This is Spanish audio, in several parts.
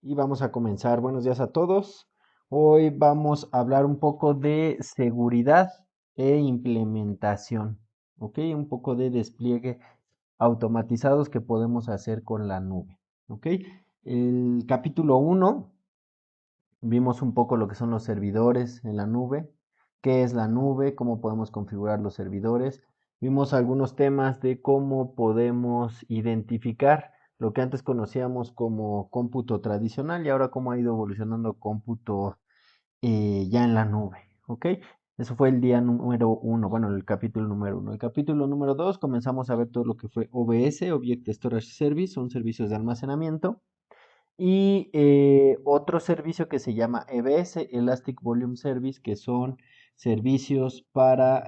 Y vamos a comenzar. Buenos días a todos. Hoy vamos a hablar un poco de seguridad e implementación, ¿ok? Un poco de despliegue automatizados que podemos hacer con la nube, ¿ok? El capítulo 1 vimos un poco lo que son los servidores en la nube, qué es la nube, cómo podemos configurar los servidores. Vimos algunos temas de cómo podemos identificar lo que antes conocíamos como cómputo tradicional y ahora cómo ha ido evolucionando cómputo ya en la nube, ¿ok? Eso fue el día número 1, bueno, el capítulo número 1. El capítulo número 2 comenzamos a ver todo lo que fue OBS, Object Storage Service, son servicios de almacenamiento. Y otro servicio que se llama EBS, Elastic Volume Service, que son servicios para,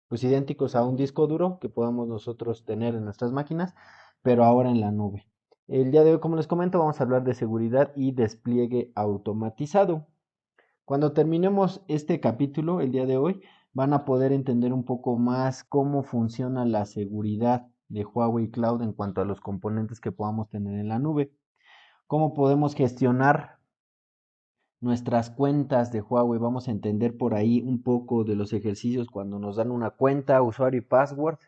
pues idénticos a un disco duro que podamos nosotros tener en nuestras máquinas, pero ahora en la nube. El día de hoy, como les comento, vamos a hablar de seguridad y despliegue automatizado. Cuando terminemos este capítulo, el día de hoy, van a poder entender un poco más cómo funciona la seguridad de Huawei Cloud en cuanto a los componentes que podamos tener en la nube, cómo podemos gestionar nuestras cuentas de Huawei. Vamos a entender por ahí un poco de los ejercicios cuando nos dan una cuenta, usuario y password,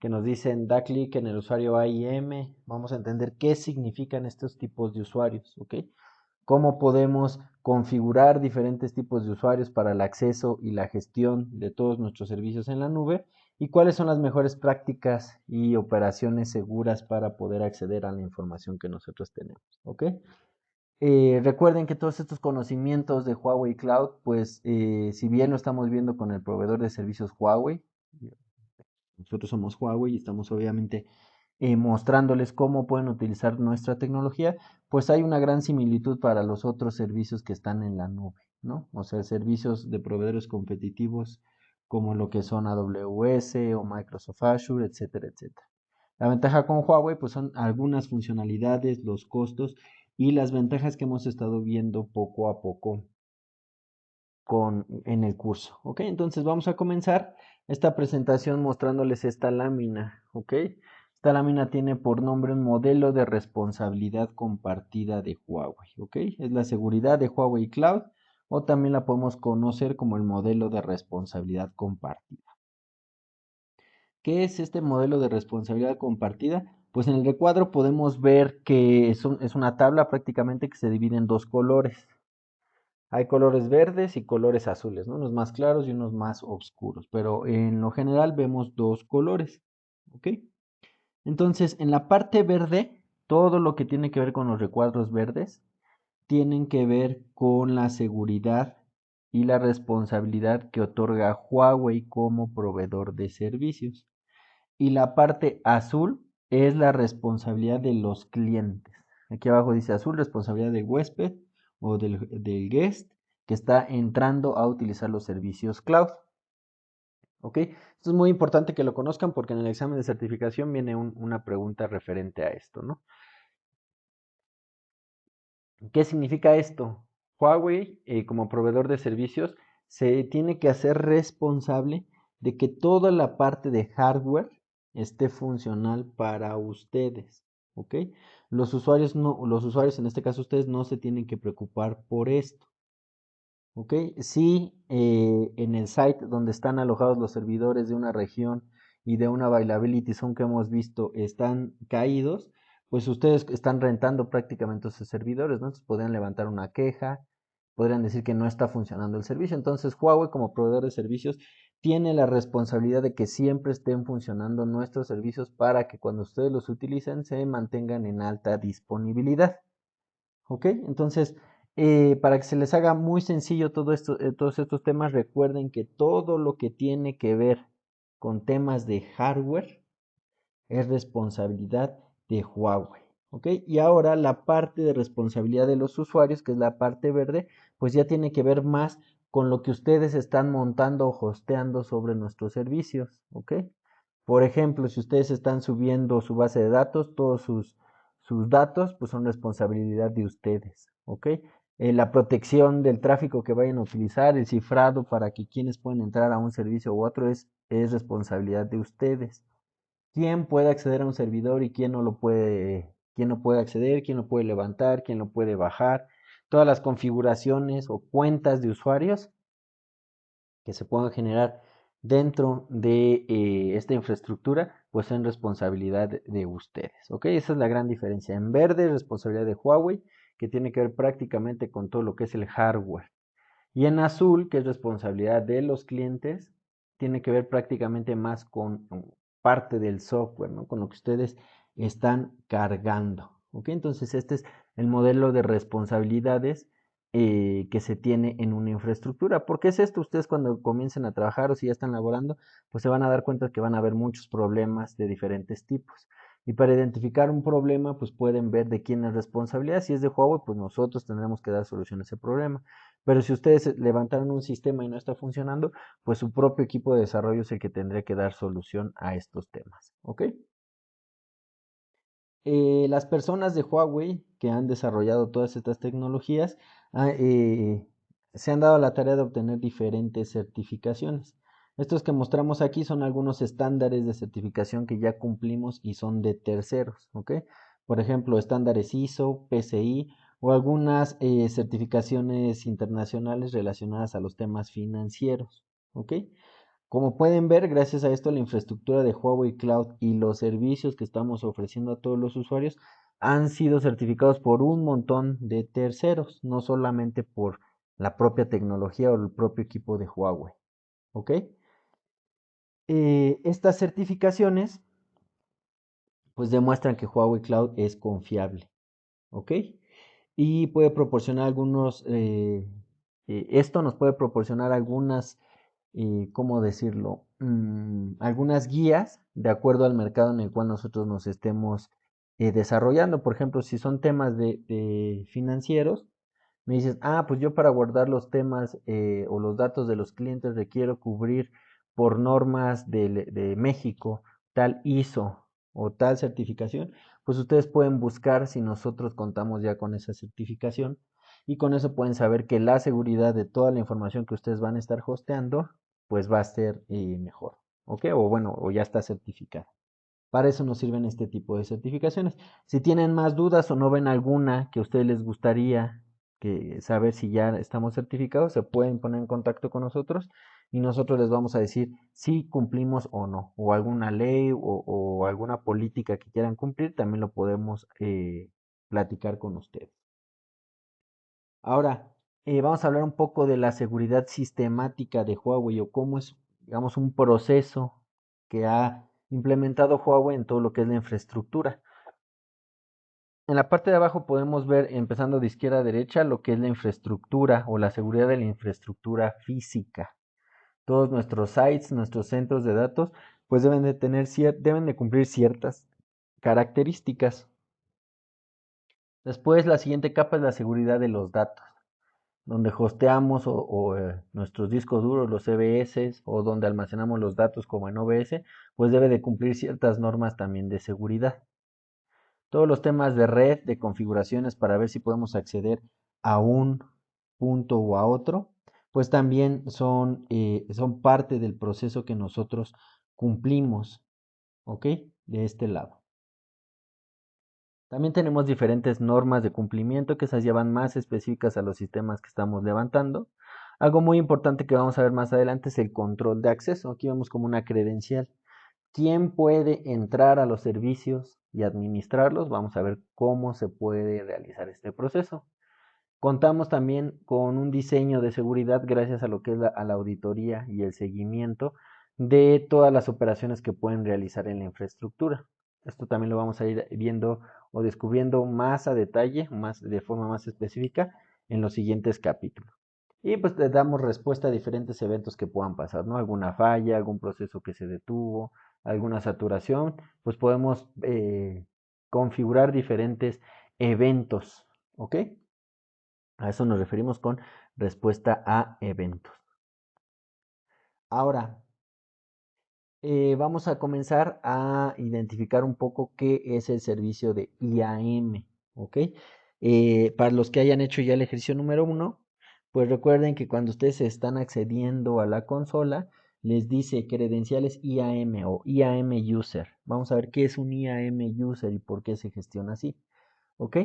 que nos dicen da clic en el usuario AIM. Vamos a entender qué significan estos tipos de usuarios, ¿ok? Cómo podemos configurar diferentes tipos de usuarios para el acceso y la gestión de todos nuestros servicios en la nube y cuáles son las mejores prácticas y operaciones seguras para poder acceder a la información que nosotros tenemos, ¿ok? Recuerden que todos estos conocimientos de Huawei Cloud, pues si bien lo estamos viendo con el proveedor de servicios Huawei, nosotros somos Huawei y estamos obviamente mostrándoles cómo pueden utilizar nuestra tecnología, pues hay una gran similitud para los otros servicios que están en la nube, ¿no? O sea, servicios de proveedores competitivos como lo que son AWS o Microsoft Azure, etcétera, etcétera. La ventaja con Huawei pues son algunas funcionalidades, los costos y las ventajas que hemos estado viendo poco a poco en el curso. ¿Ok? Entonces vamos a comenzar esta presentación mostrándoles esta lámina. ¿Ok? Esta lámina tiene por nombre un modelo de responsabilidad compartida de Huawei. ¿Ok? Es la seguridad de Huawei Cloud o también la podemos conocer como el modelo de responsabilidad compartida. ¿Qué es este modelo de responsabilidad compartida? Pues en el recuadro podemos ver que es una tabla prácticamente que se divide en dos colores. Hay colores verdes y colores azules, ¿no? Unos más claros y unos más oscuros, pero en lo general vemos dos colores, ¿ok? Entonces, en la parte verde, todo lo que tiene que ver con los recuadros verdes, tienen que ver con la seguridad y la responsabilidad que otorga Huawei como proveedor de servicios. Y la parte azul es la responsabilidad de los clientes. Aquí abajo dice azul, responsabilidad del huésped o del guest que está entrando a utilizar los servicios cloud. ¿Ok? Esto es muy importante que lo conozcan porque en el examen de certificación viene una pregunta referente a esto, ¿no? ¿Qué significa esto? Huawei, como proveedor de servicios, se tiene que hacer responsable de que toda la parte de hardware esté funcional para ustedes, ¿ok? Los usuarios no, los usuarios, en este caso ustedes, no se tienen que preocupar por esto, ¿ok? Si en el site donde están alojados los servidores de una región y de una availability zone que hemos visto están caídos, pues ustedes están rentando prácticamente esos servidores, ¿no? Entonces podrían levantar una queja, podrían decir que no está funcionando el servicio. Entonces Huawei como proveedor de servicios tiene la responsabilidad de que siempre estén funcionando nuestros servicios para que cuando ustedes los utilicen se mantengan en alta disponibilidad. ¿Ok? Entonces, para que se les haga muy sencillo todo esto, todos estos temas, recuerden que todo lo que tiene que ver con temas de hardware es responsabilidad de Huawei. ¿Ok? Y ahora la parte de responsabilidad de los usuarios, que es la parte verde, pues ya tiene que ver más con lo que ustedes están montando o hosteando sobre nuestros servicios. ¿Ok? Por ejemplo, si ustedes están subiendo su base de datos, todos sus datos, pues son responsabilidad de ustedes, ¿ok? La protección del tráfico que vayan a utilizar, el cifrado para que quienes pueden entrar a un servicio u otro es responsabilidad de ustedes. ¿Quién puede acceder a un servidor y quién no lo puede quién no puede acceder, quién lo puede levantar, quién lo puede bajar, todas las configuraciones o cuentas de usuarios que se puedan generar dentro de esta infraestructura, pues son responsabilidad de ustedes, ¿ok? Esa es la gran diferencia. En verde, responsabilidad de Huawei, que tiene que ver prácticamente con todo lo que es el hardware. Y en azul, que es responsabilidad de los clientes, tiene que ver prácticamente más con parte del software, ¿no? Con lo que ustedes están cargando, ¿ok? Entonces, este es el modelo de responsabilidades que se tiene en una infraestructura. ¿Por qué es esto? Ustedes cuando comiencen a trabajar o si ya están laborando, pues se van a dar cuenta que van a haber muchos problemas de diferentes tipos. Y para identificar un problema, pues pueden ver de quién es responsabilidad. Si es de Huawei, pues nosotros tendremos que dar solución a ese problema. Pero si ustedes levantaron un sistema y no está funcionando, pues su propio equipo de desarrollo es el que tendría que dar solución a estos temas. ¿Ok? Las personas de Huawei que han desarrollado todas estas tecnologías ah, se han dado la tarea de obtener diferentes certificaciones. Estos que mostramos aquí son algunos estándares de certificación que ya cumplimos y son de terceros, ¿ok? Por ejemplo, estándares ISO, PCI o algunas certificaciones internacionales relacionadas a los temas financieros, ¿ok? Como pueden ver, gracias a esto la infraestructura de Huawei Cloud y los servicios que estamos ofreciendo a todos los usuarios han sido certificados por un montón de terceros, no solamente por la propia tecnología o el propio equipo de Huawei. ¿Ok? Estas certificaciones pues demuestran que Huawei Cloud es confiable. ¿Ok? Y puede proporcionar esto nos puede proporcionar algunas ¿cómo decirlo? Algunas guías de acuerdo al mercado en el cual nosotros nos estemos desarrollando. Por ejemplo, si son temas de financieros, me dices, pues yo para guardar los temas o los datos de los clientes requiero cubrir por normas de México, tal ISO o tal certificación, pues ustedes pueden buscar si nosotros contamos ya con esa certificación y con eso pueden saber que la seguridad de toda la información que ustedes van a estar hosteando, pues va a ser mejor, ¿ok? O bueno, o ya está certificada. Para eso nos sirven este tipo de certificaciones. Si tienen más dudas o no ven alguna que a ustedes les gustaría saber si ya estamos certificados, se pueden poner en contacto con nosotros y nosotros les vamos a decir si cumplimos o no, o alguna ley o alguna política que quieran cumplir, también lo podemos platicar con ustedes. Ahora, vamos a hablar un poco de la seguridad sistemática de Huawei o cómo es, digamos, un proceso que ha implementado Huawei en todo lo que es la infraestructura. En la parte de abajo podemos ver, empezando de izquierda a derecha, lo que es la infraestructura o la seguridad de la infraestructura física. Todos nuestros sites, nuestros centros de datos, pues deben de cumplir ciertas características. Después, la siguiente capa es la seguridad de los datos, donde hosteamos nuestros discos duros, los CBS, o donde almacenamos los datos como en OBS, pues debe de cumplir ciertas normas también de seguridad. Todos los temas de red, de configuraciones para ver si podemos acceder a un punto o a otro, pues también son parte del proceso que nosotros cumplimos, ¿ok? De este lado. También tenemos diferentes normas de cumplimiento que esas llevan más específicas a los sistemas que estamos levantando. Algo muy importante que vamos a ver más adelante es el control de acceso. Aquí vemos como una credencial. ¿Quién puede entrar a los servicios y administrarlos? Vamos a ver cómo se puede realizar este proceso. Contamos también con un diseño de seguridad gracias a lo que es a la auditoría y el seguimiento de todas las operaciones que pueden realizar en la infraestructura. Esto también lo vamos a ir viendo o descubriendo más a detalle, de forma más específica en los siguientes capítulos. Y pues le damos respuesta a diferentes eventos que puedan pasar, ¿no? Alguna falla, algún proceso que se detuvo, alguna saturación, pues podemos configurar diferentes eventos, ¿ok? A eso nos referimos con respuesta a eventos. Ahora, vamos a comenzar a identificar un poco qué es el servicio de IAM, ¿ok? Para los que hayan hecho ya el ejercicio número 1, pues recuerden que cuando ustedes están accediendo a la consola, les dice credenciales IAM o IAM User. Vamos a ver qué es un IAM User y por qué se gestiona así. ¿Ok?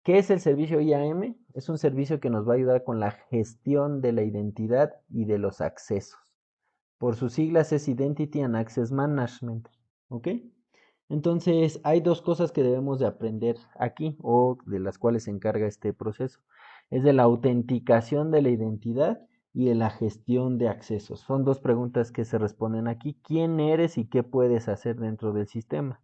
¿Qué es el servicio IAM? Es un servicio que nos va a ayudar con la gestión de la identidad y de los accesos. Por sus siglas es Identity and Access Management. ¿Ok? Entonces, hay dos cosas que debemos de aprender aquí o de las cuales se encarga este proceso. Es de la autenticación de la identidad y de la gestión de accesos. Son dos preguntas que se responden aquí. ¿Quién eres y qué puedes hacer dentro del sistema?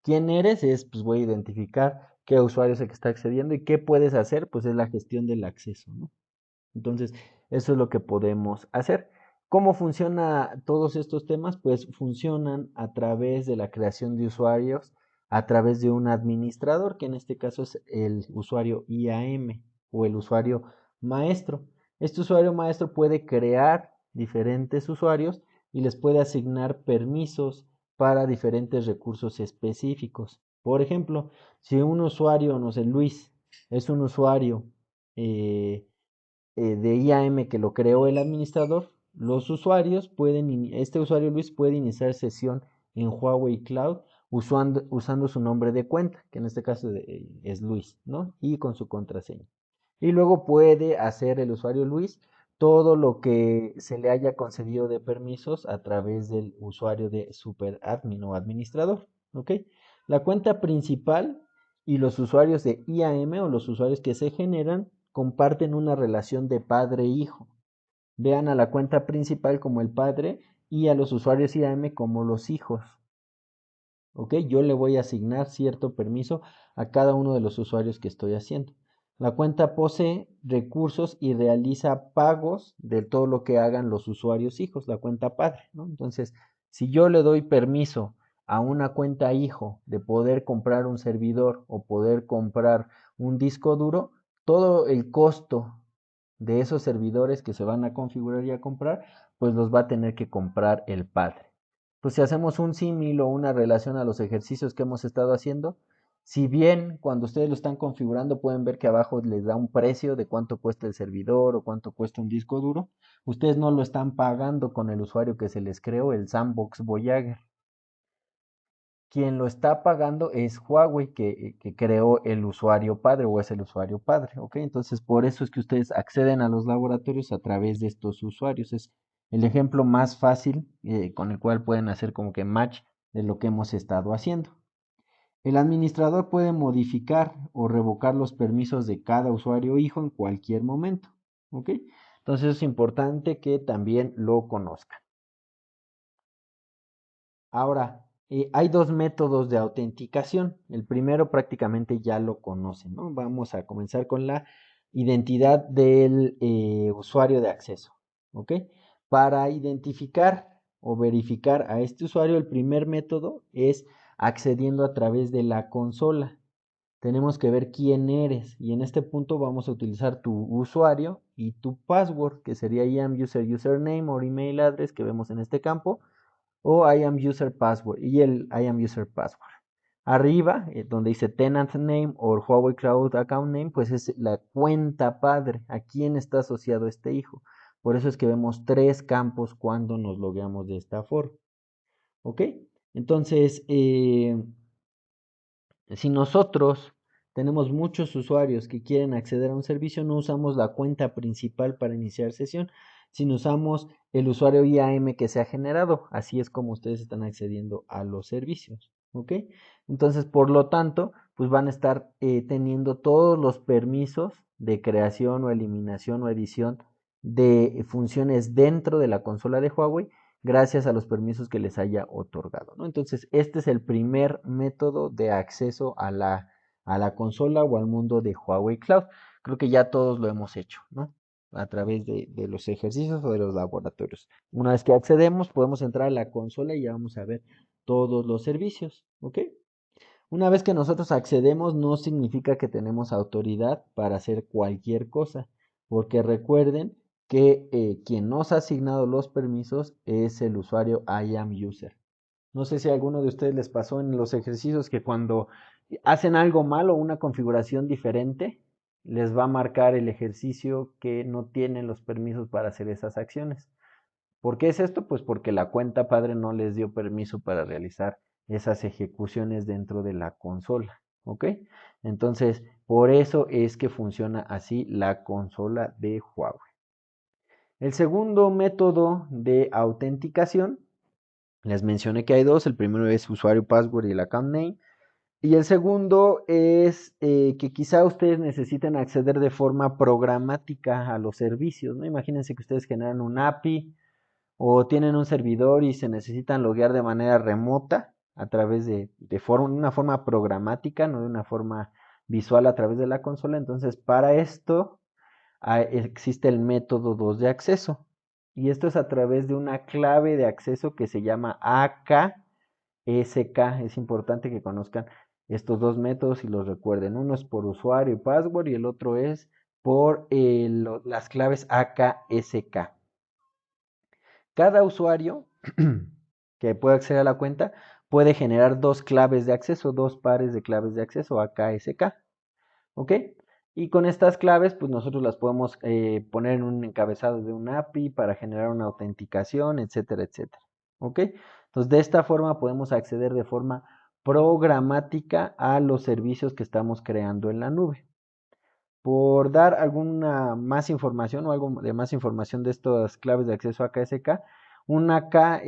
¿Quién eres? Es, pues voy a identificar qué usuario es el que está accediendo y qué puedes hacer, pues es la gestión del acceso, ¿no? Entonces, eso es lo que podemos hacer. ¿Cómo funciona todos estos temas? Pues funcionan a través de la creación de usuarios, a través de un administrador, que en este caso es el usuario IAM o el usuario maestro. Este usuario maestro puede crear diferentes usuarios y les puede asignar permisos para diferentes recursos específicos. Por ejemplo, si un usuario, no sé, Luis, es un usuario eh, de IAM que lo creó el administrador, los usuarios pueden, este usuario Luis puede iniciar sesión en Huawei Cloud usando su nombre de cuenta, que en este caso es Luis, ¿no? Y con su contraseña. Y luego puede hacer el usuario Luis todo lo que se le haya concedido de permisos a través del usuario de superadmin o administrador, ¿ok? La cuenta principal y los usuarios de IAM o los usuarios que se generan comparten una relación de padre-hijo. Vean a la cuenta principal como el padre y a los usuarios IAM como los hijos. ¿Ok? Yo le voy a asignar cierto permiso a cada uno de los usuarios que estoy haciendo. La cuenta posee recursos y realiza pagos de todo lo que hagan los usuarios hijos, la cuenta padre, ¿no? Entonces, si yo le doy permiso a una cuenta hijo de poder comprar un servidor o poder comprar un disco duro, todo el costo de esos servidores que se van a configurar y a comprar, pues los va a tener que comprar el padre. Pues si hacemos un símil o una relación a los ejercicios que hemos estado haciendo, si bien cuando ustedes lo están configurando pueden ver que abajo les da un precio de cuánto cuesta el servidor o cuánto cuesta un disco duro, ustedes no lo están pagando con el usuario que se les creó, el Sandbox Voyager. Quien lo está pagando es Huawei, que creó el usuario padre o es el usuario padre, ¿ok? Entonces, por eso es que ustedes acceden a los laboratorios a través de estos usuarios. Es el ejemplo más fácil con el cual pueden hacer como que match de lo que hemos estado haciendo. El administrador puede modificar o revocar los permisos de cada usuario hijo en cualquier momento, ¿ok? Entonces es importante que también lo conozcan. Ahora, hay dos métodos de autenticación. El primero prácticamente ya lo conocen, ¿no? Vamos a comenzar con la identidad del usuario de acceso, ¿ok? Para identificar o verificar a este usuario, el primer método es accediendo a través de la consola. Tenemos que ver quién eres y en este punto vamos a utilizar tu usuario y tu password, que sería IAM user username o email address que vemos en este campo o I am user password y el I am user password. Arriba, donde dice tenant name o Huawei Cloud account name, pues es la cuenta padre, a quién está asociado este hijo. Por eso es que vemos tres campos cuando nos logueamos de esta forma. ¿Ok? Entonces, si nosotros tenemos muchos usuarios que quieren acceder a un servicio, no usamos la cuenta principal para iniciar sesión, sino usamos el usuario IAM que se ha generado. Así es como ustedes están accediendo a los servicios. ¿Ok? Entonces, por lo tanto, pues van a estar teniendo todos los permisos de creación o eliminación o edición de funciones dentro de la consola de Huawei gracias a los permisos que les haya otorgado, ¿no? Entonces, este es el primer método de acceso a la consola o al mundo de Huawei Cloud. Creo que ya todos lo hemos hecho, ¿no? A través de los ejercicios o de los laboratorios. Una vez que accedemos, podemos entrar a la consola y ya vamos a ver todos los servicios, ¿ok? Una vez que nosotros accedemos, no significa que tenemos autoridad para hacer cualquier cosa, porque recuerden que quien nos ha asignado los permisos es el usuario IAMUser. No sé si a alguno de ustedes les pasó en los ejercicios que cuando hacen algo mal o una configuración diferente, les va a marcar el ejercicio que no tienen los permisos para hacer esas acciones. ¿Por qué es esto? Pues porque la cuenta padre no les dio permiso para realizar esas ejecuciones dentro de la consola, ¿ok? Entonces, por eso es que funciona así la consola de Huawei. El segundo método de autenticación, les mencioné que hay dos, el primero es usuario, password y el account name. Y el segundo es que quizá ustedes necesiten acceder de forma programática a los servicios, ¿no? Imagínense que ustedes generan un API o tienen un servidor y se necesitan loguear de manera remota a través una forma programática, no de una forma visual a través de la consola. Entonces, para esto existe el método 2 de acceso. Y esto es a través de una clave de acceso que se llama AKSK. Es importante que conozcan estos dos métodos y los recuerden. Uno es por usuario y password y el otro es por las claves AKSK. Cada usuario que pueda acceder a la cuenta puede generar dos claves de acceso, dos pares de claves de acceso AKSK. ¿Ok? Y con estas claves, pues nosotros las podemos poner en un encabezado de un API para generar una autenticación, etcétera, etcétera. ¿Ok? Entonces, de esta forma podemos acceder de forma programática a los servicios que estamos creando en la nube. Por dar alguna más información o algo de más información de estas claves de acceso a KSK, una K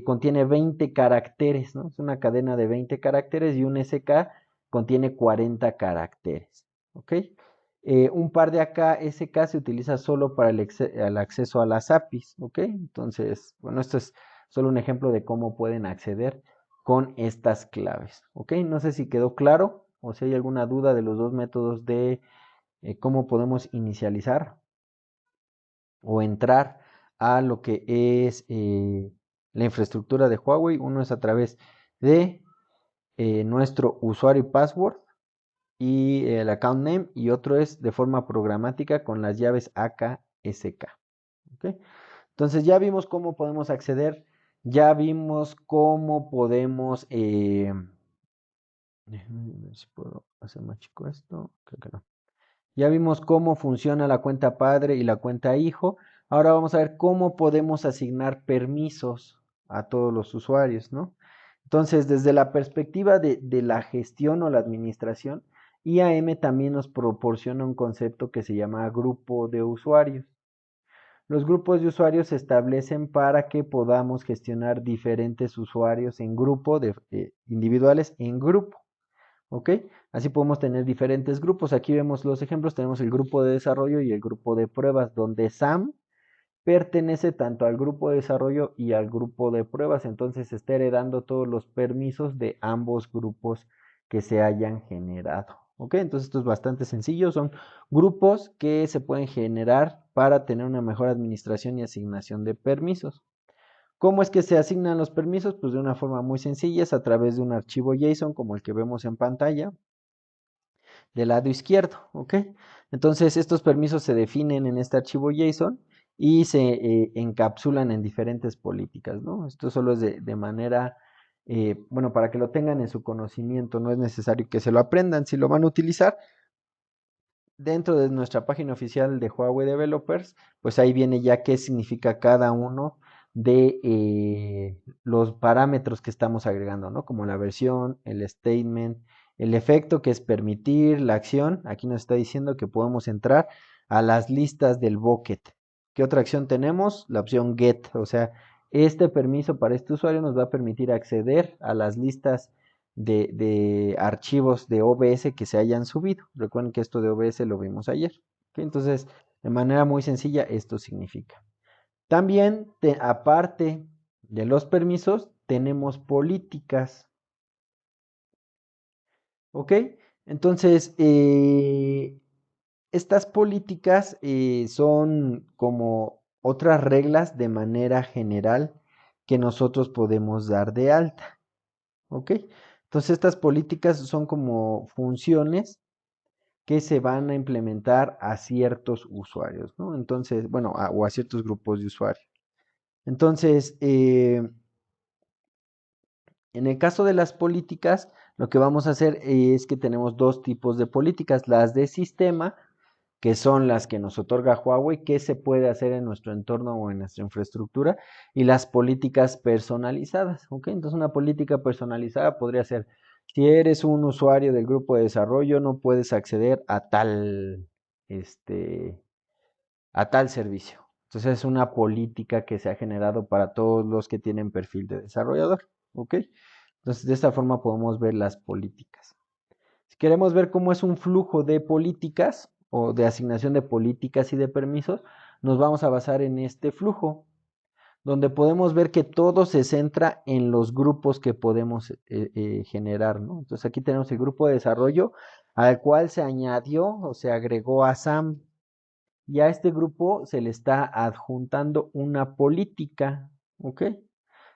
contiene 20 caracteres, ¿no? Es una cadena de 20 caracteres y un SK contiene 40 caracteres, ¿ok? Un par de AKSK se utiliza solo para el acceso a las APIs, ¿ok? Entonces, bueno, esto es solo un ejemplo de cómo pueden acceder con estas claves, ¿ok? No sé si quedó claro o si hay alguna duda de los dos métodos de cómo podemos inicializar o entrar a lo que es la infraestructura de Huawei. Uno es a través de nuestro usuario y password y el account name, y otro es de forma programática con las llaves AKSK. ¿Okay? Entonces ya vimos cómo podemos acceder, ya vimos cómo podemos déjenme ver si puedo hacer más chico esto, creo que no. Ya vimos cómo funciona la cuenta padre y la cuenta hijo. Ahora vamos a ver cómo podemos asignar permisos a todos los usuarios, ¿no? Entonces, desde la perspectiva de la gestión o la administración, IAM también nos proporciona un concepto que se llama grupo de usuarios. Los grupos de usuarios se establecen para que podamos gestionar diferentes usuarios en grupo, individuales en grupo. ¿Ok? Así podemos tener diferentes grupos. Aquí vemos los ejemplos. Tenemos el grupo de desarrollo y el grupo de pruebas, donde Sam pertenece tanto al grupo de desarrollo y al grupo de pruebas. Entonces está heredando todos los permisos de ambos grupos que se hayan generado. ¿Ok? Entonces esto es bastante sencillo. Son grupos que se pueden generar para tener una mejor administración y asignación de permisos. ¿Cómo es que se asignan los permisos? Pues de una forma muy sencilla, es a través de un archivo JSON como el que vemos en pantalla del lado izquierdo, ¿ok? Entonces estos permisos se definen en este archivo JSON y se encapsulan en diferentes políticas, ¿no? Esto solo es de manera, bueno, para que lo tengan en su conocimiento, no es necesario que se lo aprendan. Si lo van a utilizar dentro de nuestra página oficial de Huawei Developers, pues ahí viene ya qué significa cada uno de los parámetros que estamos agregando, ¿no? Como la versión, el statement, el efecto que es permitir, la acción. Aquí nos está diciendo que podemos entrar a las listas del bucket. ¿Qué otra acción tenemos? La opción get, o sea, este permiso para este usuario nos va a permitir acceder a las listas de archivos de OBS que se hayan subido. Recuerden que esto de OBS lo vimos ayer. ¿Okay? Entonces, de manera muy sencilla, esto significa. También, aparte de los permisos, tenemos políticas. ¿Ok? Entonces, estas políticas son como otras reglas de manera general que nosotros podemos dar de alta. ¿Ok? Entonces estas políticas son como funciones que se van a implementar a ciertos usuarios, ¿no? Entonces, bueno, o a ciertos grupos de usuarios. Entonces, en el caso de las políticas, lo que vamos a hacer es que tenemos dos tipos de políticas, las de sistema que son las que nos otorga Huawei, qué se puede hacer en nuestro entorno o en nuestra infraestructura, y las políticas personalizadas, ¿ok? Entonces una política personalizada podría ser, si eres un usuario del grupo de desarrollo, no puedes acceder este, a tal servicio. Entonces es una política que se ha generado para todos los que tienen perfil de desarrollador, ¿ok? Entonces de esta forma podemos ver las políticas. Si queremos ver cómo es un flujo de políticas o de asignación de políticas y de permisos, nos vamos a basar en este flujo, donde podemos ver que todo se centra en los grupos que podemos generar, ¿no? Entonces aquí tenemos el grupo de desarrollo al cual se añadió o se agregó a SAM, y a este grupo se le está adjuntando una política, ¿ok?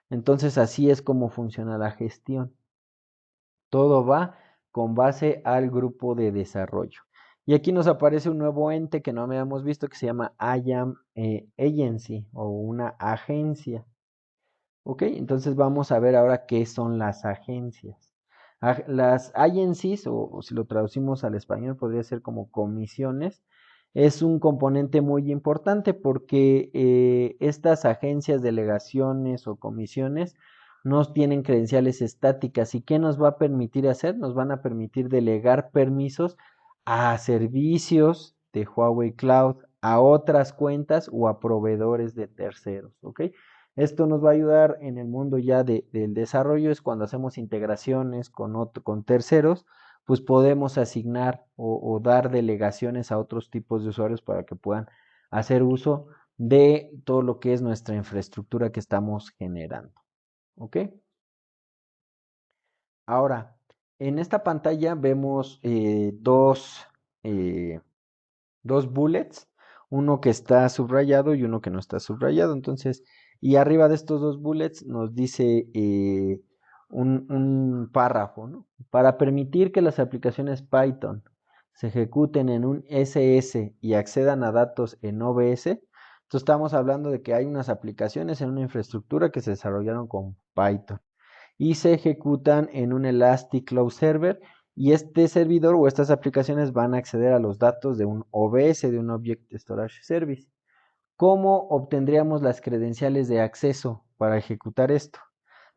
Entonces así es como funciona la gestión. Todo va con base al grupo de desarrollo. Y aquí nos aparece un nuevo ente que no habíamos visto que se llama IAM Agency o una agencia. ¿Ok? Entonces vamos a ver ahora qué son las agencias. Las agencies, o si lo traducimos al español, podría ser como comisiones, es un componente muy importante porque estas agencias, delegaciones o comisiones no tienen credenciales estáticas. ¿Y qué nos va a permitir hacer? Nos van a permitir delegar permisos a servicios de Huawei Cloud, a otras cuentas o a proveedores de terceros. ¿Ok? Esto nos va a ayudar en el mundo ya del desarrollo, es cuando hacemos integraciones con terceros, pues podemos asignar o dar delegaciones a otros tipos de usuarios para que puedan hacer uso de todo lo que es nuestra infraestructura que estamos generando. ¿Ok? Ahora, en esta pantalla vemos eh, dos bullets, uno que está subrayado y uno que no está subrayado. Entonces, y arriba de estos dos bullets nos dice un párrafo, ¿no? Para permitir que las aplicaciones Python se ejecuten en un SS y accedan a datos en OBS. Entonces estamos hablando de que hay unas aplicaciones en una infraestructura que se desarrollaron con Python y se ejecutan en un Elastic Cloud Server, y este servidor o estas aplicaciones van a acceder a los datos de un OBS, de un Object Storage Service. ¿Cómo obtendríamos las credenciales de acceso para ejecutar esto?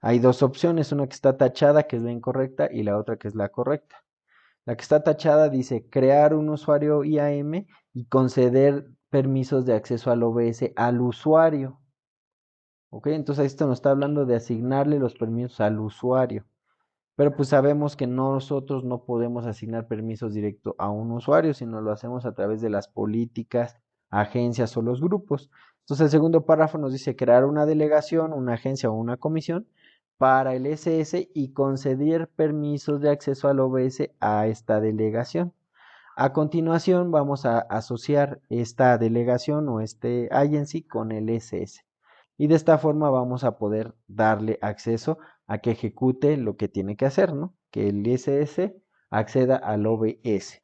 Hay dos opciones, una que está tachada, que es la incorrecta, y la otra que es la correcta. La que está tachada dice crear un usuario IAM y conceder permisos de acceso al OBS al usuario. ¿Ok? Entonces esto nos está hablando de asignarle los permisos al usuario. Pero pues sabemos que nosotros no podemos asignar permisos directo a un usuario, sino lo hacemos a través de las políticas, agencias o los grupos. Entonces el segundo párrafo nos dice crear una delegación, una agencia o una comisión para el SS y conceder permisos de acceso al OBS a esta delegación. A continuación vamos a asociar esta delegación o este agency con el SS. Y de esta forma vamos a poder darle acceso a que ejecute lo que tiene que hacer, ¿no? Que el SS acceda al OBS.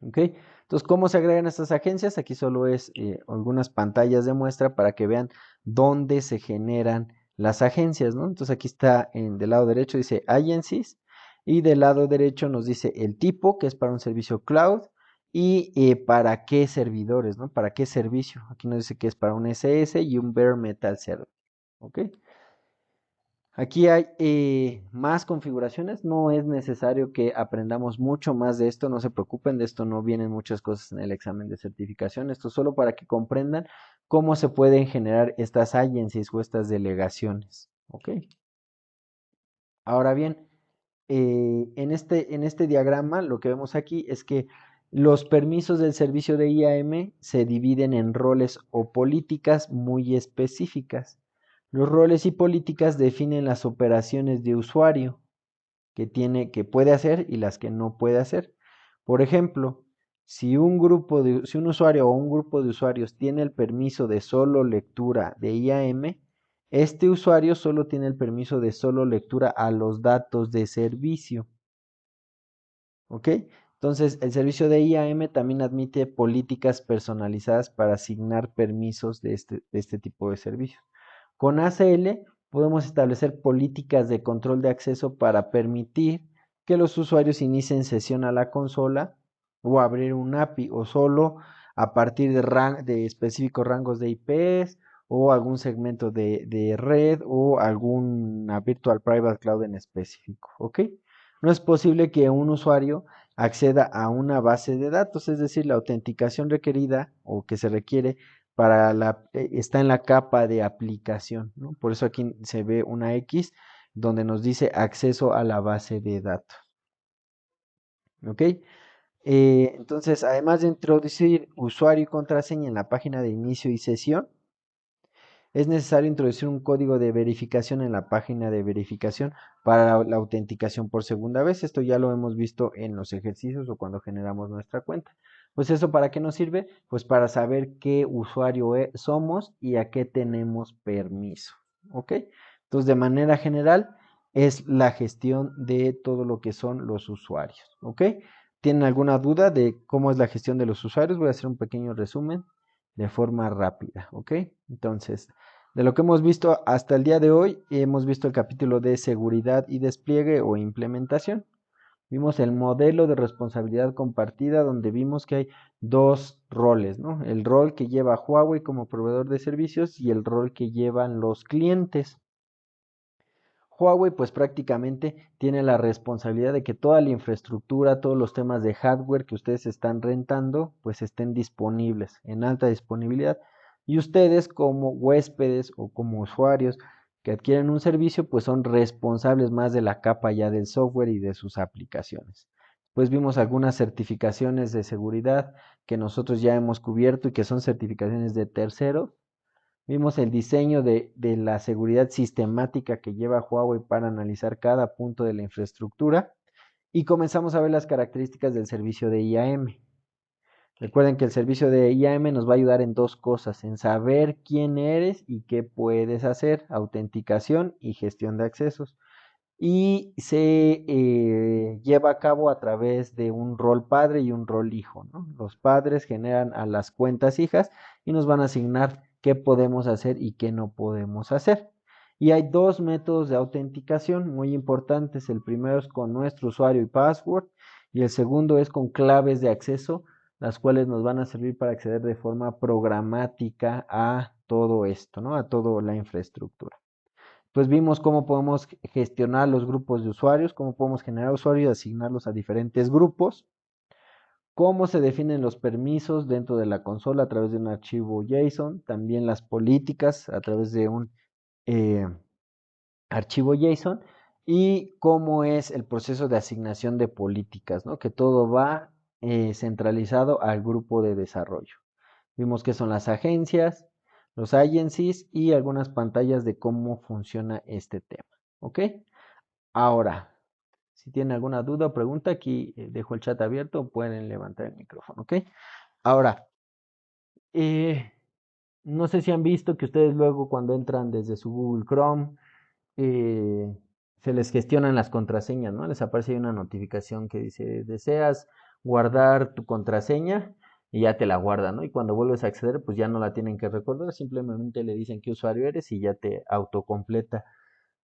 ¿Ok? Entonces, ¿cómo se agregan estas agencias? Aquí solo es algunas pantallas de muestra para que vean dónde se generan las agencias, ¿no? Entonces aquí está del lado derecho dice agencies y del lado derecho nos dice el tipo, que es para un servicio cloud, y para qué servidores, ¿no? Para qué servicio. Aquí nos dice que es para un SS y un bare metal server. ¿Ok? Aquí hay más configuraciones, no es necesario que aprendamos mucho más de esto, no se preocupen, de esto no vienen muchas cosas en el examen de certificación, esto solo para que comprendan cómo se pueden generar estas agencies o estas delegaciones. ¿Ok? Ahora bien, en este diagrama lo que vemos aquí es que los permisos del servicio de IAM se dividen en roles o políticas muy específicas. Los roles y políticas definen las operaciones de usuario que puede hacer y las que no puede hacer. Por ejemplo, si si un usuario o un grupo de usuarios tiene el permiso de solo lectura de IAM, este usuario solo tiene el permiso de solo lectura a los datos de servicio. ¿Ok? Entonces, el servicio de IAM también admite políticas personalizadas para asignar permisos de este tipo de servicios. Con ACL podemos establecer políticas de control de acceso para permitir que los usuarios inicien sesión a la consola o abrir un API o solo a partir de específicos rangos de IPs o algún segmento de red o alguna Virtual Private Cloud en específico, ¿ok? No es posible que un usuario acceda a una base de datos, es decir, la autenticación requerida o que se requiere está en la capa de aplicación, ¿no? Por eso aquí se ve una X donde nos dice acceso a la base de datos, ¿ok? Entonces, además de introducir usuario y contraseña en la página de inicio y sesión, es necesario introducir un código de verificación en la página de verificación para la autenticación por segunda vez. Esto ya lo hemos visto en los ejercicios o cuando generamos nuestra cuenta. Pues eso, ¿para qué nos sirve? Pues para saber qué usuario somos y a qué tenemos permiso. ¿Ok? Entonces, de manera general, es la gestión de todo lo que son los usuarios. ¿Ok? ¿Tienen alguna duda de cómo es la gestión de los usuarios? Voy a hacer un pequeño resumen de forma rápida. ¿Ok? Entonces, de lo que hemos visto hasta el día de hoy, hemos visto el capítulo de seguridad y despliegue o implementación. Vimos el modelo de responsabilidad compartida donde vimos que hay dos roles, ¿no? El rol que lleva Huawei como proveedor de servicios y el rol que llevan los clientes. Huawei pues prácticamente tiene la responsabilidad de que toda la infraestructura, todos los temas de hardware que ustedes están rentando pues estén disponibles en alta disponibilidad y ustedes como huéspedes o como usuarios que adquieren un servicio pues son responsables más de la capa ya del software y de sus aplicaciones. Pues vimos algunas certificaciones de seguridad que nosotros ya hemos cubierto y que son certificaciones de terceros. Vimos el diseño de la seguridad sistemática que lleva Huawei para analizar cada punto de la infraestructura y comenzamos a ver las características del servicio de IAM. Recuerden que el servicio de IAM nos va a ayudar en dos cosas, en saber quién eres y qué puedes hacer, autenticación y gestión de accesos. Y se lleva a cabo a través de un rol padre y un rol hijo, ¿no? Los padres generan a las cuentas hijas y nos van a asignar qué podemos hacer y qué no podemos hacer. Y hay dos métodos de autenticación muy importantes. El primero es con nuestro usuario y password y el segundo es con claves de acceso, las cuales nos van a servir para acceder de forma programática a todo esto, ¿no? A toda la infraestructura. Pues vimos cómo podemos gestionar los grupos de usuarios, cómo podemos generar usuarios y asignarlos a diferentes grupos, cómo se definen los permisos dentro de la consola a través de un archivo JSON, también las políticas a través de un eh, archivo JSON y cómo es el proceso de asignación de políticas, ¿no? Que todo va centralizado al grupo de desarrollo. Vimos que son las agencias, los agencies y algunas pantallas de cómo funciona este tema. ¿Ok? Ahora, si tienen alguna duda o pregunta, aquí dejo el chat abierto, pueden levantar el micrófono. ¿Ok? Ahora, eh, no sé si han visto que ustedes luego cuando entran desde su Google Chrome, eh, se les gestionan las contraseñas, ¿no? Les aparece ahí una notificación que dice, ¿deseas guardar tu contraseña? Y ya te la guarda, ¿no? Y cuando vuelves a acceder, pues ya no la tienen que recordar, simplemente le dicen qué usuario eres y ya te autocompleta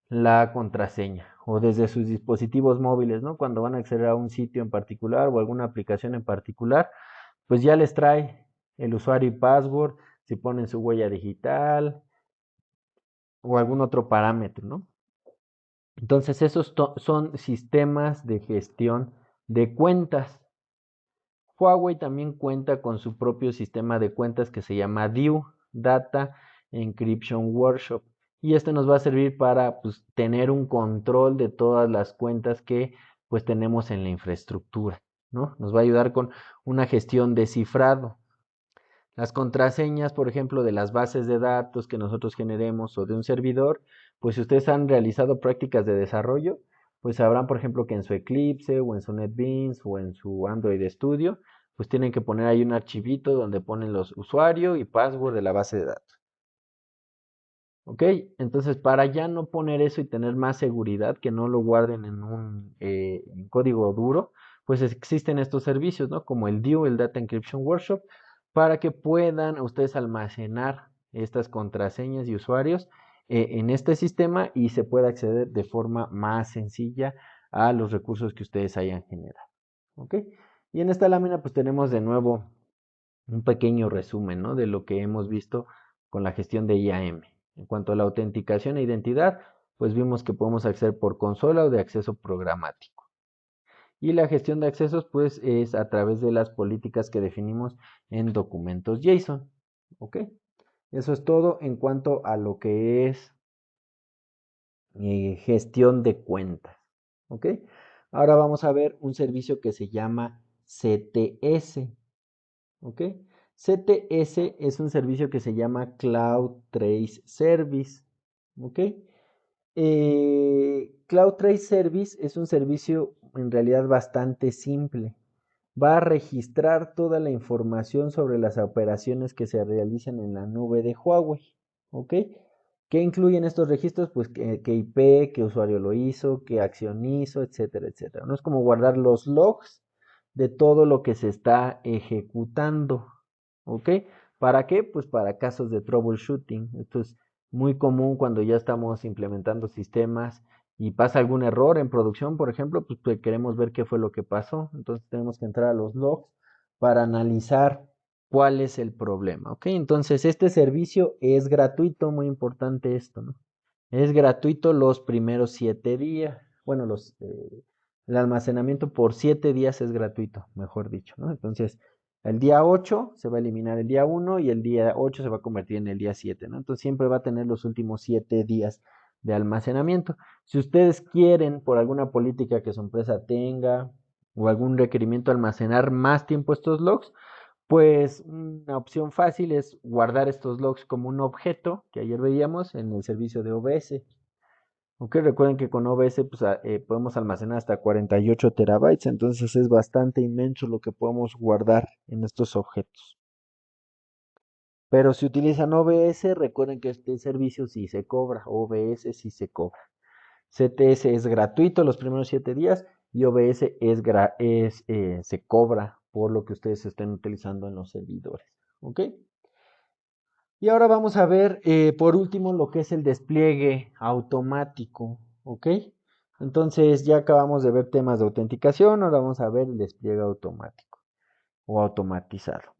la contraseña. O desde sus dispositivos móviles, ¿no? Cuando van a acceder a un sitio en particular o alguna aplicación en particular, pues ya les trae el usuario y password, si ponen su huella digital o algún otro parámetro, ¿no? Entonces, esos son sistemas de gestión de cuentas. Huawei también cuenta con su propio sistema de cuentas que se llama DEW, Data Encryption Workshop. Y este nos va a servir para pues, tener un control de todas las cuentas que pues tenemos en la infraestructura, ¿no? Nos va a ayudar con una gestión de cifrado. Las contraseñas, por ejemplo, de las bases de datos que nosotros generemos o de un servidor, pues si ustedes han realizado prácticas de desarrollo, pues sabrán, por ejemplo, que en su Eclipse o en su NetBeans o en su Android Studio, pues tienen que poner ahí un archivito donde ponen los usuarios y password de la base de datos. ¿Ok? Entonces, para ya no poner eso y tener más seguridad, que no lo guarden en un en código duro, pues existen estos servicios, ¿no? Como el DEW, el Data Encryption Workshop, para que puedan ustedes almacenar estas contraseñas y usuarios en este sistema y se pueda acceder de forma más sencilla a los recursos que ustedes hayan generado. ¿Ok? Y en esta lámina pues tenemos de nuevo un pequeño resumen, ¿no?, de lo que hemos visto con la gestión de IAM. En cuanto a la autenticación e identidad, pues vimos que podemos acceder por consola o de acceso programático. Y la gestión de accesos pues es a través de las políticas que definimos en documentos JSON. ¿Ok? Eso es todo en cuanto a lo que es gestión de cuentas. ¿Ok? Ahora vamos a ver un servicio que se llama CTS. ¿Ok? CTS es un servicio que se llama Cloud Trace Service. ¿Ok? Cloud Trace Service es un servicio en realidad bastante simple. Va a registrar toda la información sobre las operaciones que se realizan en la nube de Huawei. ¿Ok? ¿Qué incluyen estos registros? Pues qué IP, qué usuario lo hizo, qué acción hizo, etcétera, etcétera. No es como guardar los logs de todo lo que se está ejecutando. ¿Ok? ¿Para qué? Pues para casos de troubleshooting. Esto es muy común cuando ya estamos implementando sistemas y pasa algún error en producción, por ejemplo, pues queremos ver qué fue lo que pasó. Entonces tenemos que entrar a los logs para analizar cuál es el problema. ¿Ok? Entonces este servicio es gratuito, muy importante esto, ¿no? Es gratuito los primeros 7 días. Bueno, el almacenamiento por 7 días es gratuito, mejor dicho, ¿no? Entonces, el día 8 se va a eliminar el día 1 y el día 8 se va a convertir en el día 7, ¿no? Entonces, siempre va a tener los últimos 7 días de almacenamiento. Si ustedes quieren, por alguna política que su empresa tenga o algún requerimiento, almacenar más tiempo estos logs, pues una opción fácil es guardar estos logs como un objeto que ayer veíamos en el servicio de OBS. Ok, recuerden que con OBS pues, podemos almacenar hasta 48 terabytes, entonces es bastante inmenso lo que podemos guardar en estos objetos. Pero si utilizan OBS, recuerden que este servicio sí se cobra, OBS sí se cobra. CTS es gratuito los primeros 7 días y OBS se cobra por lo que ustedes estén utilizando en los servidores. ¿Ok? Y ahora vamos a ver por último lo que es el despliegue automático. ¿Ok? Entonces ya acabamos de ver temas de autenticación, ahora vamos a ver el despliegue automático o automatizado.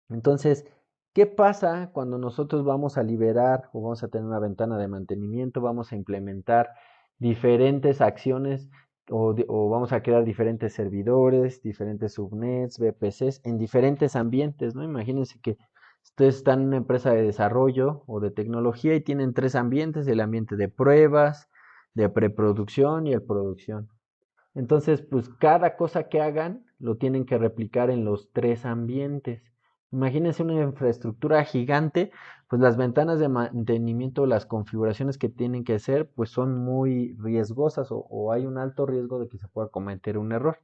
Entonces, ¿qué pasa cuando nosotros vamos a liberar o vamos a tener una ventana de mantenimiento? Vamos a implementar diferentes acciones o vamos a crear diferentes servidores, diferentes subnets, VPCs en diferentes ambientes, ¿no? Imagínense que ustedes están en una empresa de desarrollo o de tecnología y tienen 3 ambientes: el ambiente de pruebas, de preproducción y el producción. Entonces, pues cada cosa que hagan lo tienen que replicar en los 3 ambientes. Imagínense una infraestructura gigante, pues las ventanas de mantenimiento, las configuraciones que tienen que hacer, pues son muy riesgosas o hay un alto riesgo de que se pueda cometer un error.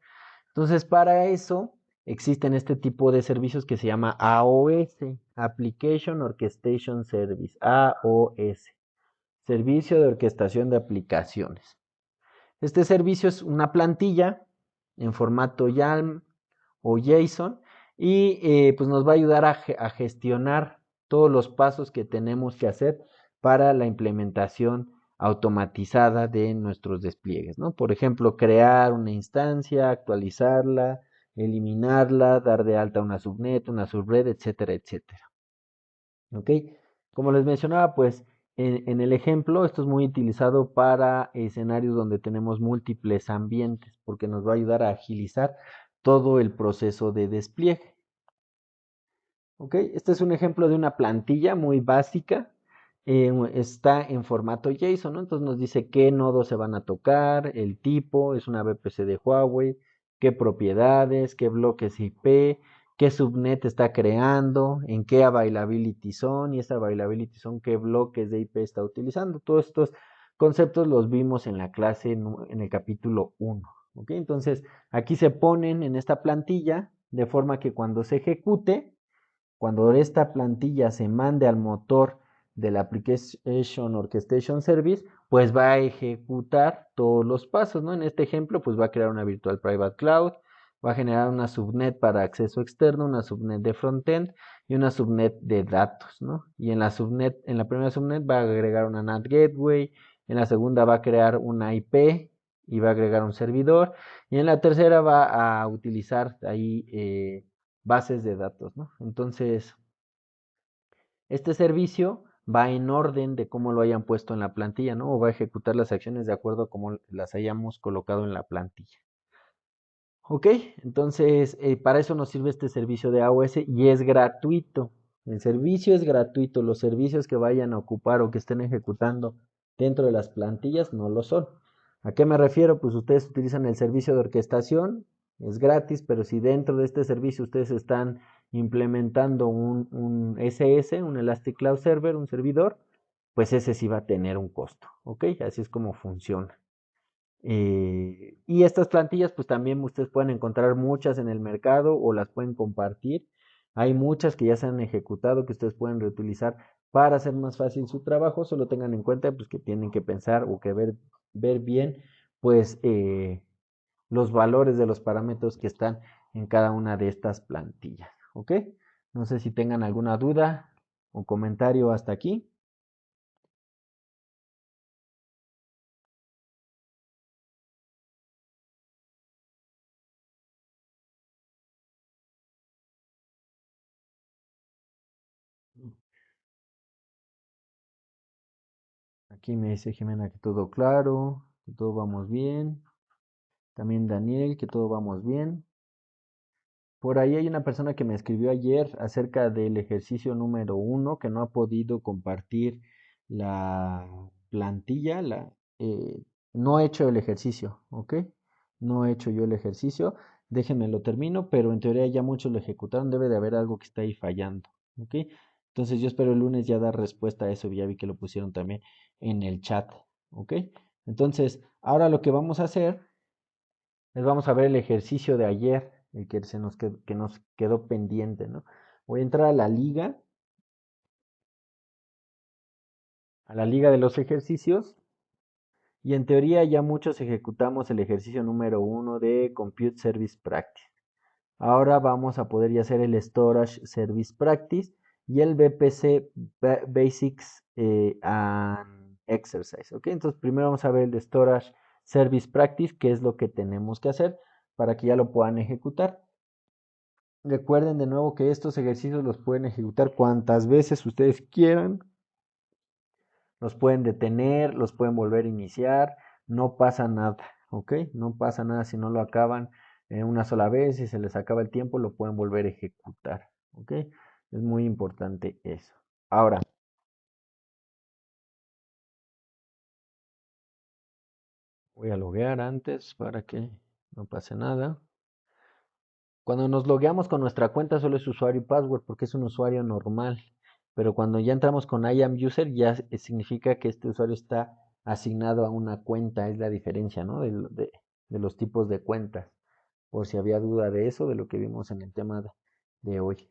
Entonces, para eso existen este tipo de servicios que se llama AOS, Application Orchestration Service, AOS, Servicio de Orquestación de Aplicaciones. Este servicio es una plantilla en formato YAML o JSON y pues nos va a ayudar a gestionar todos los pasos que tenemos que hacer para la implementación automatizada de nuestros despliegues, ¿no? Por ejemplo, crear una instancia, actualizarla, eliminarla, dar de alta una subnet, una subred, etcétera, etcétera. ¿Ok? Como les mencionaba, pues en el ejemplo, esto es muy utilizado para escenarios donde tenemos múltiples ambientes, porque nos va a ayudar a agilizar todo el proceso de despliegue. ¿Ok? Este es un ejemplo de una plantilla muy básica. Está en formato JSON, ¿no? Entonces nos dice qué nodos se van a tocar, el tipo, es una VPC de Huawei, qué propiedades, qué bloques IP, qué subnet está creando, en qué availability zone y esta availability zone qué bloques de IP está utilizando. Todos estos conceptos los vimos en la clase en el capítulo 1. ¿Ok? Entonces aquí se ponen en esta plantilla de forma que cuando se ejecute, cuando esta plantilla se mande al motor del Application Orchestration Service, pues va a ejecutar todos los pasos, ¿no? En este ejemplo, pues va a crear una Virtual Private Cloud, va a generar una subnet para acceso externo, una subnet de frontend y una subnet de datos, ¿no? Y en la subnet, en la primera subnet va a agregar una NAT Gateway, en la segunda va a crear una IP y va a agregar un servidor. Y en la tercera va a utilizar ahí bases de datos, ¿no? Entonces, este servicio va en orden de cómo lo hayan puesto en la plantilla, ¿no? O va a ejecutar las acciones de acuerdo a cómo las hayamos colocado en la plantilla. Ok, entonces para eso nos sirve este servicio de AOS y es gratuito. El servicio es gratuito. Los servicios que vayan a ocupar o que estén ejecutando dentro de las plantillas no lo son. ¿A qué me refiero? Pues ustedes utilizan el servicio de orquestación, es gratis, pero si dentro de este servicio ustedes están implementando un SS, un Elastic Cloud Server, un servidor, pues ese sí va a tener un costo. ¿Ok? Así es como funciona. Y estas plantillas, pues también ustedes pueden encontrar muchas en el mercado o las pueden compartir. Hay muchas que ya se han ejecutado que ustedes pueden reutilizar para hacer más fácil su trabajo. Solo tengan en cuenta pues, que tienen que pensar o que ver bien pues los valores de los parámetros que están en cada una de estas plantillas. ¿Ok? No sé si tengan alguna duda o comentario hasta aquí. Aquí me dice Jimena que todo claro, que todo vamos bien. También Daniel, que todo vamos bien. Por ahí hay una persona que me escribió ayer acerca del ejercicio número 1 que no ha podido compartir la plantilla. Eh, no he hecho el ejercicio, ¿ok? No he hecho yo el ejercicio. Déjenme lo termino, pero en teoría ya muchos lo ejecutaron. Debe de haber algo que está ahí fallando, ¿ok? Entonces yo espero el lunes ya dar respuesta a eso. Ya vi que lo pusieron también en el chat, ¿ok? Entonces, ahora lo que vamos a hacer les vamos a ver el ejercicio de ayer, el que, que nos quedó pendiente, ¿no? Voy a entrar a la liga de los ejercicios, y en teoría ya muchos ejecutamos el ejercicio número 1 de Compute Service Practice. Ahora vamos a poder ya hacer el Storage Service Practice y el BPC Basics and Exercise, ¿ok? Entonces primero vamos a ver el de Storage Service Practice, que es lo que tenemos que hacer para que ya lo puedan ejecutar. Recuerden de nuevo que estos ejercicios los pueden ejecutar cuantas veces ustedes quieran, los pueden detener, los pueden volver a iniciar, no pasa nada, ¿ok? No pasa nada si no lo acaban una sola vez, si se les acaba el tiempo, lo pueden volver a ejecutar, ¿ok? Es muy importante eso. Ahora, voy a loguear antes para que no pase nada. Cuando nos logueamos con nuestra cuenta solo es usuario y password porque es un usuario normal. Pero cuando ya entramos con I am user ya significa que este usuario está asignado a una cuenta. Es la diferencia, ¿no? De los tipos de cuentas. Por si había duda de eso, de lo que vimos en el tema de hoy.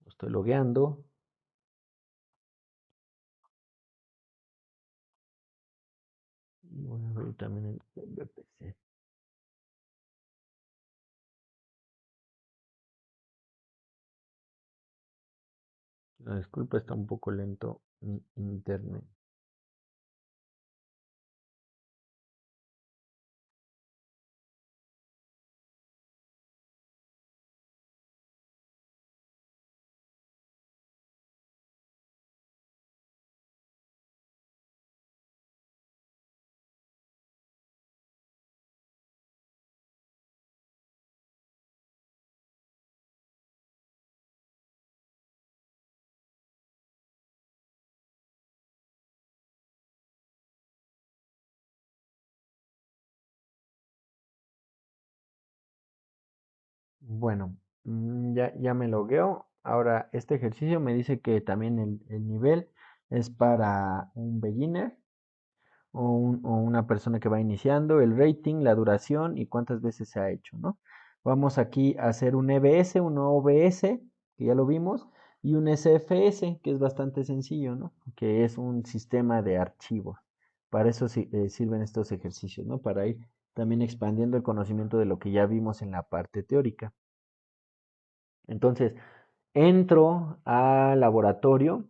Estoy logueando. Y voy a ver también el VPC. La disculpa, está un poco lento mi internet. Bueno, ya me logueo. Ahora, este ejercicio me dice que también el nivel es para un beginner o una persona que va iniciando, el rating, la duración y cuántas veces se ha hecho, ¿no? Vamos aquí a hacer un EBS, un OBS, que ya lo vimos, y un SFS, que es bastante sencillo, ¿no? Que es un sistema de archivos. Para eso sirven estos ejercicios, ¿no? Para ir también expandiendo el conocimiento de lo que ya vimos en la parte teórica. Entonces, entro al laboratorio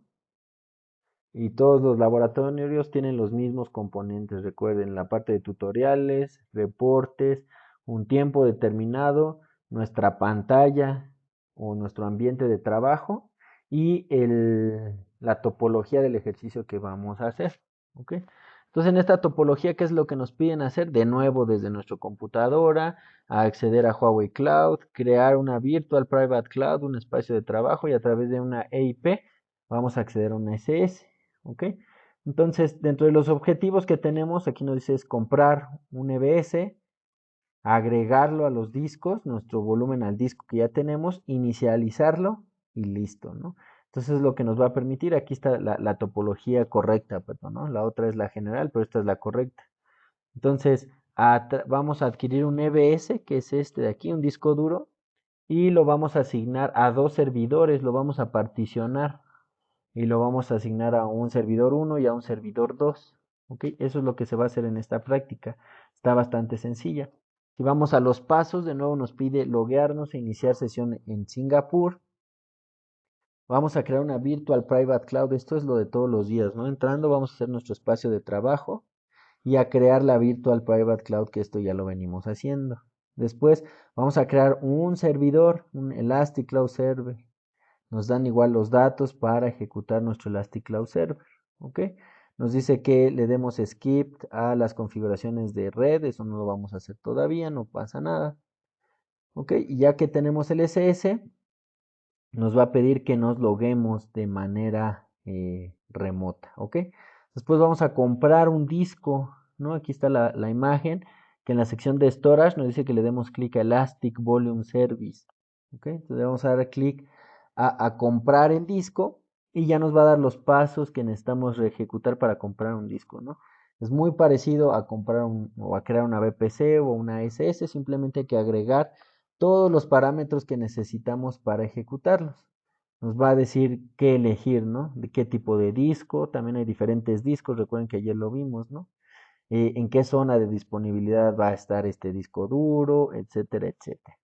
Y todos los laboratorios tienen los mismos componentes. Recuerden, la parte de tutoriales, reportes, un tiempo determinado, nuestra pantalla o nuestro ambiente de trabajo y la topología del ejercicio que vamos a hacer. ¿Ok? Entonces, en esta topología, ¿qué es lo que nos piden hacer? De nuevo, desde nuestra computadora, a acceder a Huawei Cloud, crear una Virtual Private Cloud, un espacio de trabajo y a través de una EIP vamos a acceder a una SS. ¿Ok? Entonces, dentro de los objetivos que tenemos, aquí nos dice es comprar un EBS, agregarlo a los discos, nuestro volumen al disco que ya tenemos, inicializarlo y listo, ¿no? Entonces es lo que nos va a permitir, aquí está la topología correcta, perdón, ¿no? La otra es la general, pero esta es la correcta. Entonces, vamos a adquirir un EBS, que es este de aquí, un disco duro, y lo vamos a asignar a dos servidores, lo vamos a particionar y lo vamos a asignar a un servidor 1 y a un servidor 2. ¿Ok? Eso es lo que se va a hacer en esta práctica. Está bastante sencilla. Si vamos a los pasos, de nuevo nos pide loguearnos e iniciar sesión en Singapur. Vamos a crear una Virtual Private Cloud. Esto es lo de todos los días, ¿no? Entrando vamos a hacer nuestro espacio de trabajo y a crear la Virtual Private Cloud, que esto ya lo venimos haciendo. Después vamos a crear un servidor, un Elastic Cloud Server. Nos dan igual los datos para ejecutar nuestro Elastic Cloud Server. ¿Ok? Nos dice que le demos skip a las configuraciones de red. Eso no lo vamos a hacer todavía, no pasa nada. ¿Ok? Y ya que tenemos el SS, nos va a pedir que nos loguemos de manera remota. ¿Ok? Después vamos a comprar un disco, ¿no? Aquí está la imagen, que en la sección de storage nos dice que le demos clic a Elastic Volume Service. ¿Ok? Entonces vamos a dar clic a comprar el disco y ya nos va a dar los pasos que necesitamos ejecutar para comprar un disco, ¿no? Es muy parecido a comprar o a crear una VPC o una SS, simplemente hay que agregar todos los parámetros que necesitamos para ejecutarlos. Nos va a decir qué elegir, ¿no? De qué tipo de disco, también hay diferentes discos, recuerden que ayer lo vimos, ¿no? En qué zona de disponibilidad va a estar este disco duro, etcétera, etcétera.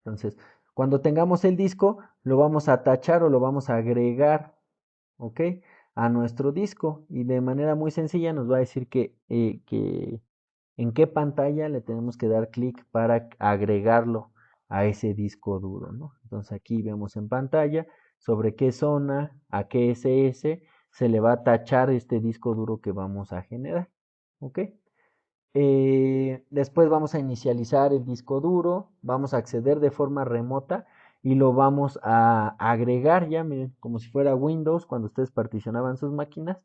Entonces, cuando tengamos el disco, lo vamos a tachar o lo vamos a agregar, ¿ok? A nuestro disco y de manera muy sencilla nos va a decir que en qué pantalla le tenemos que dar clic para agregarlo a ese disco duro, ¿no? Entonces aquí vemos en pantalla sobre qué zona, a qué SS se le va a tachar este disco duro que vamos a generar, ¿ok? Después vamos a inicializar el disco duro, vamos a acceder de forma remota y lo vamos a agregar ya, miren, como si fuera Windows, cuando ustedes particionaban sus máquinas,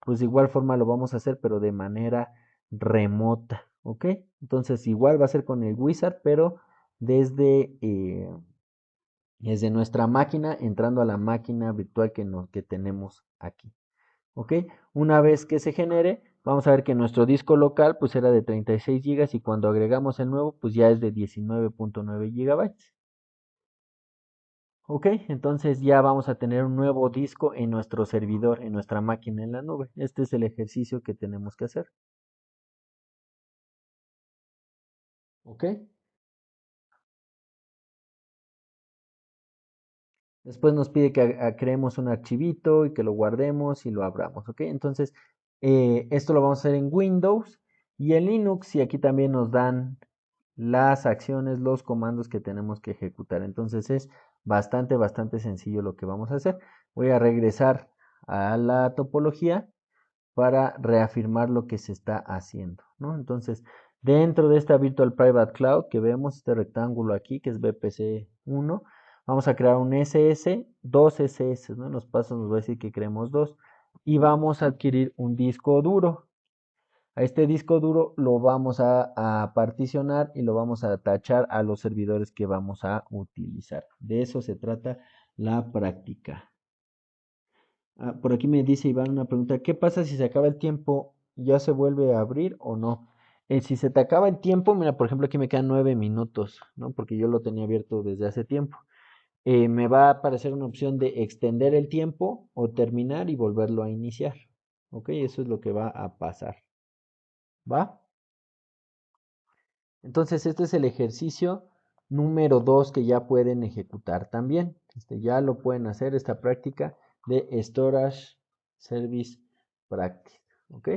pues de igual forma lo vamos a hacer, pero de manera remota, ¿ok? Entonces igual va a ser con el Wizard, pero desde, desde nuestra máquina, entrando a la máquina virtual que tenemos aquí. ¿Ok? Una vez que se genere, vamos a ver que nuestro disco local pues era de 36 gigas y cuando agregamos el nuevo pues ya es de 19.9 gigabytes. ¿Ok? Entonces ya vamos a tener un nuevo disco en nuestro servidor, en nuestra máquina en la nube. Este es el ejercicio que tenemos que hacer. ¿Ok? Después nos pide que creemos un archivito y que lo guardemos y lo abramos. ¿Ok? Entonces, esto lo vamos a hacer en Windows y en Linux y aquí también nos dan las acciones, los comandos que tenemos que ejecutar. Entonces es bastante sencillo lo que vamos a hacer. Voy a regresar a la topología para reafirmar lo que se está haciendo, ¿no? Entonces, dentro de esta Virtual Private Cloud que vemos, este rectángulo aquí, que es VPC 1, vamos a crear un SS, dos SS, ¿no? En los pasos nos va a decir que creemos dos. Y vamos a adquirir un disco duro. A este disco duro lo vamos a particionar y lo vamos a tachar a los servidores que vamos a utilizar. De eso se trata la práctica. Por aquí me dice Iván una pregunta, ¿qué pasa si se acaba el tiempo? ¿Ya se vuelve a abrir o no? Si se te acaba el tiempo, mira, por ejemplo, aquí me quedan 9 minutos, ¿no? Porque yo lo tenía abierto desde hace tiempo. Me va a aparecer una opción de extender el tiempo o terminar y volverlo a iniciar. ¿Ok? Eso es lo que va a pasar. ¿Va? Entonces, este es el ejercicio número 2 que ya pueden ejecutar también. Ya lo pueden hacer, esta práctica de storage Service Practice, ¿ok?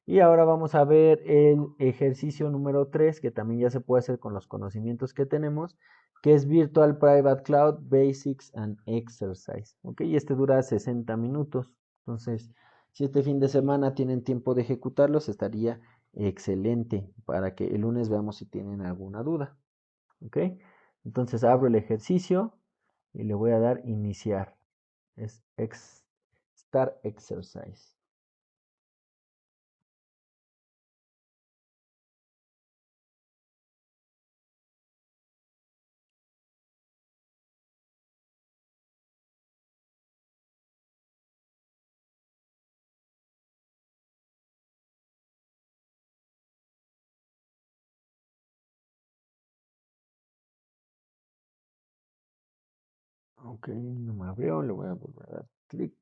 Y ahora vamos a ver el ejercicio número 3, que también ya se puede hacer con los conocimientos que tenemos, que es Virtual Private Cloud Basics and Exercise, ¿ok? Y este dura 60 minutos. Entonces, si este fin de semana tienen tiempo de ejecutarlos, estaría excelente para que el lunes veamos si tienen alguna duda, ¿ok? Entonces abro el ejercicio y le voy a dar iniciar. Es Start Exercise. Ok, no me abrió, le voy a volver a dar clic.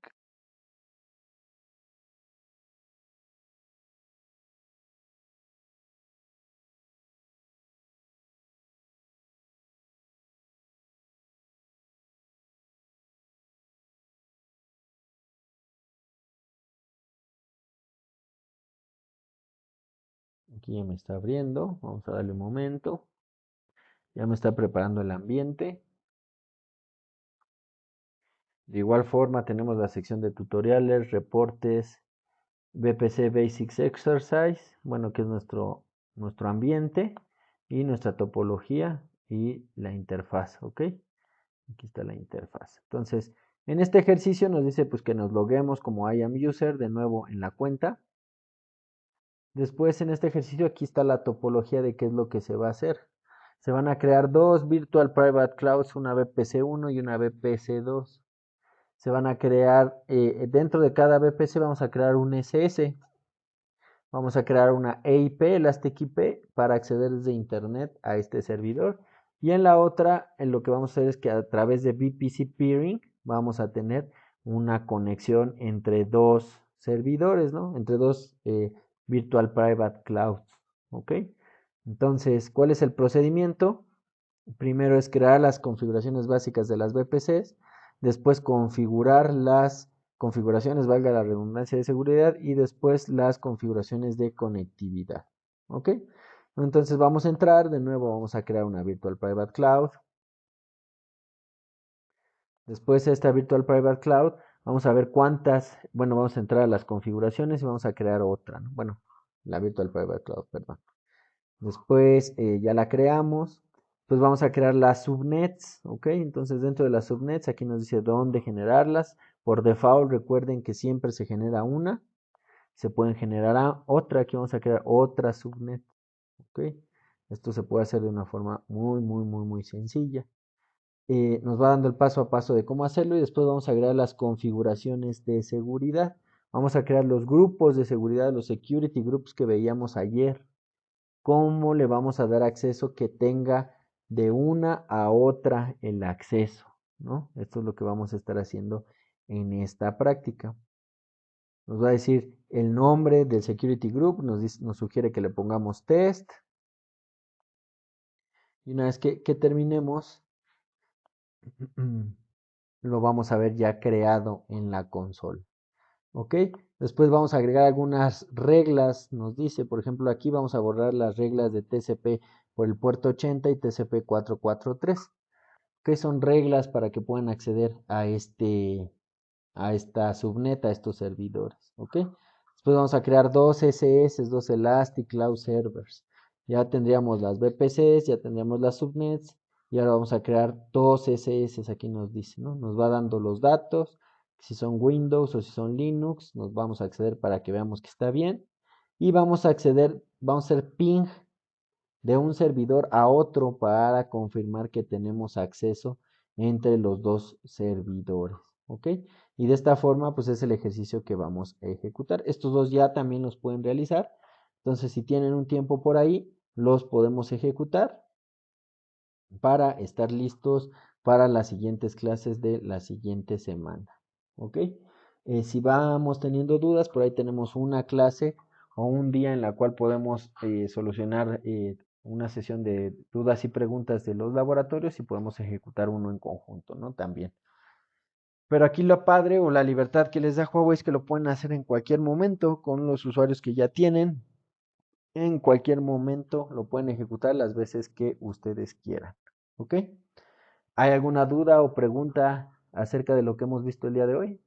Aquí ya me está abriendo, vamos a darle un momento. Ya me está preparando el ambiente. De igual forma tenemos la sección de tutoriales, reportes, BPC Basics Exercise, bueno, que es nuestro ambiente y nuestra topología y la interfaz, ¿ok? Aquí está la interfaz. Entonces, en este ejercicio nos dice pues que nos loguemos como IAMuser de nuevo en la cuenta. Después en este ejercicio aquí está la topología de qué es lo que se va a hacer. Se van a crear dos Virtual Private Clouds, una VPC1 y una VPC2. Se van a crear, dentro de cada VPC vamos a crear un SS. Vamos a crear una EIP, Elastic IP, para acceder desde Internet a este servidor. Y en la otra, en lo que vamos a hacer es que a través de VPC Peering vamos a tener una conexión entre dos servidores, ¿no? Entre dos Virtual Private Clouds, ¿ok? Entonces, ¿cuál es el procedimiento? Primero es crear las configuraciones básicas de las VPCs, después configurar las configuraciones, valga la redundancia de seguridad, y después las configuraciones de conectividad. ¿Ok? Entonces vamos a entrar, de nuevo vamos a crear una Virtual Private Cloud. Después de esta Virtual Private Cloud, vamos a ver cuántas, bueno, vamos a entrar a las configuraciones y vamos a crear otra, ¿no? Bueno, la Virtual Private Cloud, perdón. Después ya la creamos. Pues vamos a crear las subnets, ¿ok? Entonces dentro de las subnets aquí nos dice dónde generarlas. Por default recuerden que siempre se genera una. Se pueden generar otra. Aquí vamos a crear otra subnet, ¿ok? Esto se puede hacer de una forma muy sencilla. Nos va dando el paso a paso de cómo hacerlo y después vamos a agregar las configuraciones de seguridad. Vamos a crear los grupos de seguridad, los security groups que veíamos ayer. ¿Cómo le vamos a dar acceso que tenga de una a otra el acceso? ¿No? Esto es lo que vamos a estar haciendo en esta práctica. Nos va a decir el nombre del security group, nos sugiere que le pongamos test. Y una vez que terminemos, lo vamos a ver ya creado en la consola. ¿Ok? Después vamos a agregar algunas reglas, nos dice, por ejemplo, aquí vamos a borrar las reglas de TCP por el puerto 80 y TCP 443, que son reglas para que puedan acceder a esta subnet, a estos servidores, ¿ok? Después vamos a crear dos SS, dos Elastic Cloud Servers. Ya tendríamos las VPCs, ya tendríamos las subnets, y ahora vamos a crear dos SS, aquí nos dice, ¿no? Nos va dando los datos, si son Windows o si son Linux, nos vamos a acceder para que veamos que está bien. Y vamos a acceder, vamos a hacer ping de un servidor a otro para confirmar que tenemos acceso entre los dos servidores, ¿ok? Y de esta forma, pues es el ejercicio que vamos a ejecutar. Estos dos ya también los pueden realizar. Entonces, si tienen un tiempo por ahí, los podemos ejecutar para estar listos para las siguientes clases de la siguiente semana, ¿ok? Si vamos teniendo dudas, por ahí tenemos una clase o un día en la cual podemos solucionar una sesión de dudas y preguntas de los laboratorios y podemos ejecutar uno en conjunto, ¿no? También. Pero aquí lo padre o la libertad que les da Huawei es que lo pueden hacer en cualquier momento con los usuarios que ya tienen. En cualquier momento lo pueden ejecutar las veces que ustedes quieran. ¿Ok? ¿Hay alguna duda o pregunta acerca de lo que hemos visto el día de hoy?